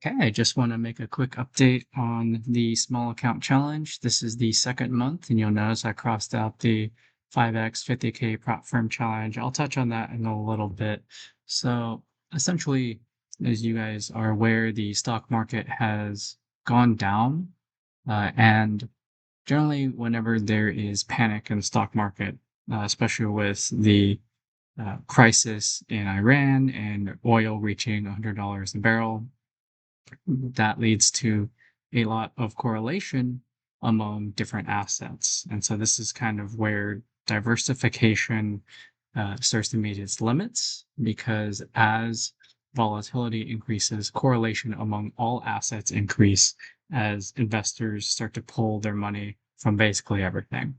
Okay, I just want to make a quick update on the small account challenge. This is the second month, and you'll notice I crossed out the 5x 50K prop firm challenge. I'll touch on that in a little bit. So, essentially, as you guys are aware, the stock market has gone down, and generally, whenever there is panic in the stock market, especially with the crisis in Iran and oil reaching $100 a barrel, that leads to a lot of correlation among different assets. And so this is kind of where diversification starts to meet its limits because as volatility increases, correlation among all assets increase as investors start to pull their money from basically everything.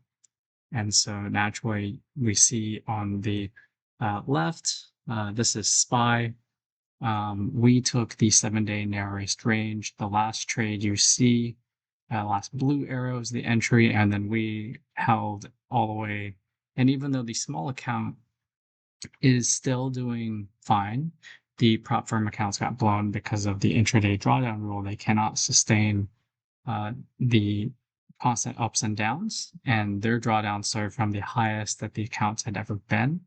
And so naturally, we see on the left, this is SPY. We took the 7-day narrowest range. The last trade you see, last blue arrow is the entry, and then we held all the way. And even though the small account is still doing fine, the prop firm accounts got blown because of the intraday drawdown rule. They cannot sustain the constant ups and downs, and their drawdowns started from the highest that the accounts had ever been,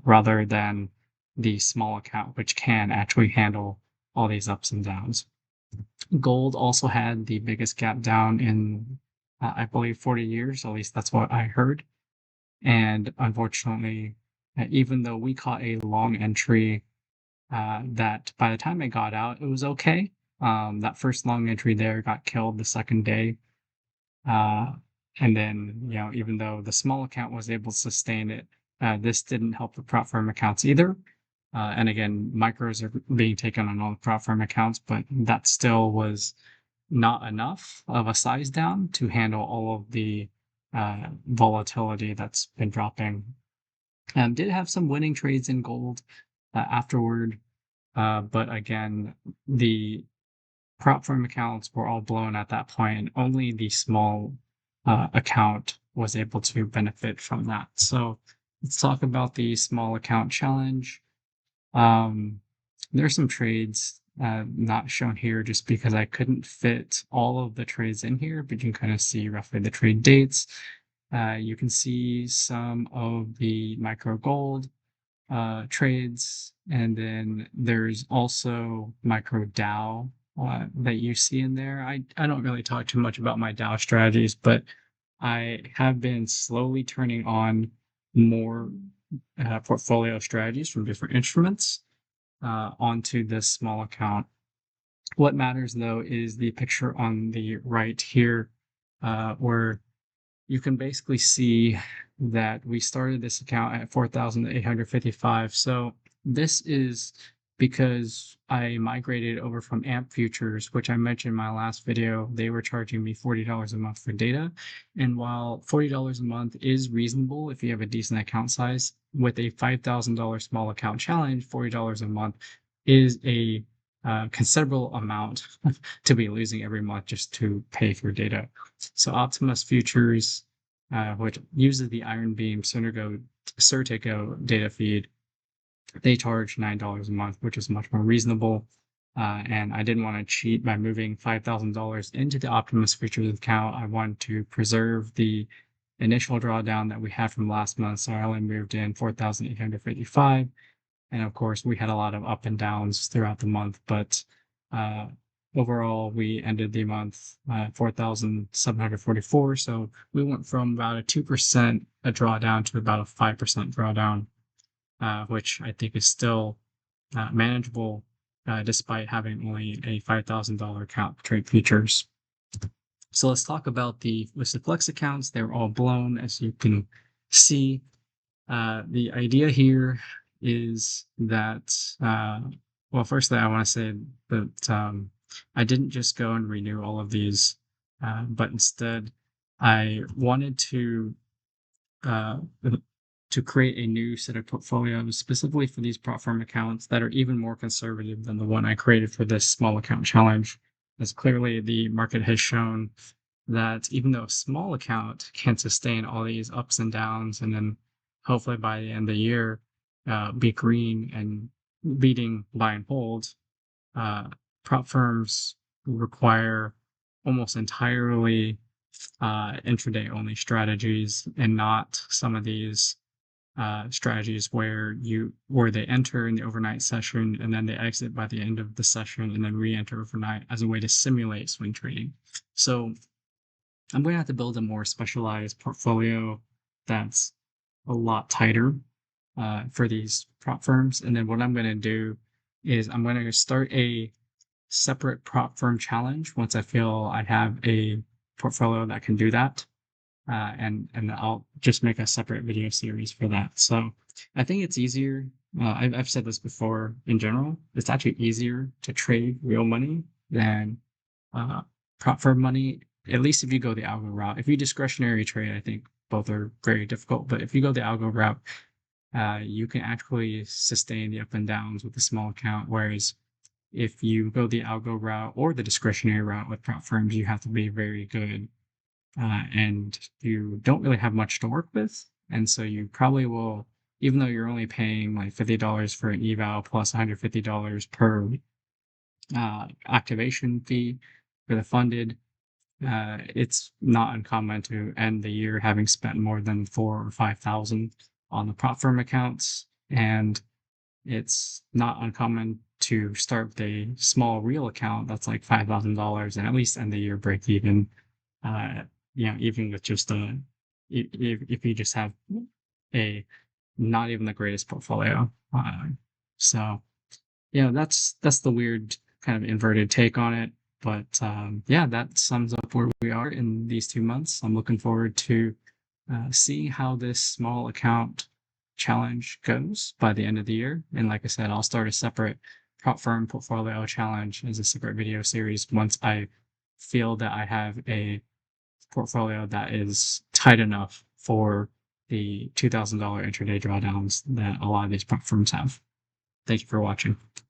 rather than the small account, which can actually handle all these ups and downs. Gold also had the biggest gap down in, I believe, 40 years. At least that's what I heard. And unfortunately, even though we caught a long entry, that by the time I got out, it was okay. That first long entry there got killed the second day. And then, even though the small account was able to sustain it, this didn't help the prop firm accounts either. And again, micros are being taken on all the prop firm accounts, but that still was not enough of a size down to handle all of the volatility that's been dropping. Did have some winning trades in gold afterward, but again, the prop firm accounts were all blown at that point, and only the small account was able to benefit from that. So let's talk about the small account challenge. There are some trades not shown here just because I couldn't fit all of the trades in here, but you can kind of see roughly the trade dates. You can see some of the micro gold trades, and then there's also micro Dow that you see in there. I don't really talk too much about my Dow strategies, but I have been slowly turning on more portfolio strategies from different instruments onto this small account. What matters though is the picture on the right here, where you can basically see that we started this account at 4,855. So this is because I migrated over from AMP Futures, which I mentioned in my last video. They were charging me $40 a month for data. And while $40 a month is reasonable if you have a decent account size, with a $5,000 small account challenge, $40 a month is a considerable amount to be losing every month just to pay for data. So Optimus Futures, which uses the Iron Beam Certico data feed, they charge $9 a month, which is much more reasonable. And I didn't want to cheat by moving $5,000 into the Optimus Futures account. I wanted to preserve the initial drawdown that we had from last month, so I only moved in 4,855. And of course, we had a lot of up and downs throughout the month, but overall, we ended the month at 4,744. So we went from about a 2% drawdown to about a 5% drawdown, which I think is still manageable despite having only a $5,000 account to trade futures. So let's talk about the LucidFlex accounts. They're all blown, as you can see. The idea here is that, well, firstly, I want to say that I didn't just go and renew all of these, but instead I wanted to create a new set of portfolios specifically for these prop firm accounts that are even more conservative than the one I created for this small account challenge. As clearly the market has shown that even though a small account can sustain all these ups and downs, and then hopefully by the end of the year be green and beating buy and hold, prop firms require almost entirely intraday only strategies, and not some of these strategies where they enter in the overnight session and then they exit by the end of the session and then re-enter overnight as a way to simulate swing trading. So I'm going to have to build a more specialized portfolio that's a lot tighter for these prop firms. And then what I'm going to do is I'm going to start a separate prop firm challenge once I feel I have a portfolio that can do that. And I'll just make a separate video series for that. So I think it's easier. I've said this before. In general, it's actually easier to trade real money than prop firm money. At least if you go the algo route. If you discretionary trade, I think both are very difficult. But if you go the algo route, you can actually sustain the up and downs with a small account. Whereas if you go the algo route or the discretionary route with prop firms, you have to be very good, and you don't really have much to work with. And so you probably will, even though you're only paying like $50 for an eval plus $150 per activation fee for the funded, it's not uncommon to end the year having spent more than 4 or 5,000 on the prop firm accounts. And it's not uncommon to start with a small real account that's like $5,000 and at least end the year break even. Even with just if you just have a not even the greatest portfolio. So that's the weird kind of inverted take on it. But yeah, that sums up where we are in these 2 months. I'm looking forward to seeing how this small account challenge goes by the end of the year. And like I said, I'll start a separate prop firm portfolio challenge as a separate video series once I feel that I have a portfolio that is tight enough for the $2,000 intraday drawdowns that a lot of these prop firms have. Thank you for watching.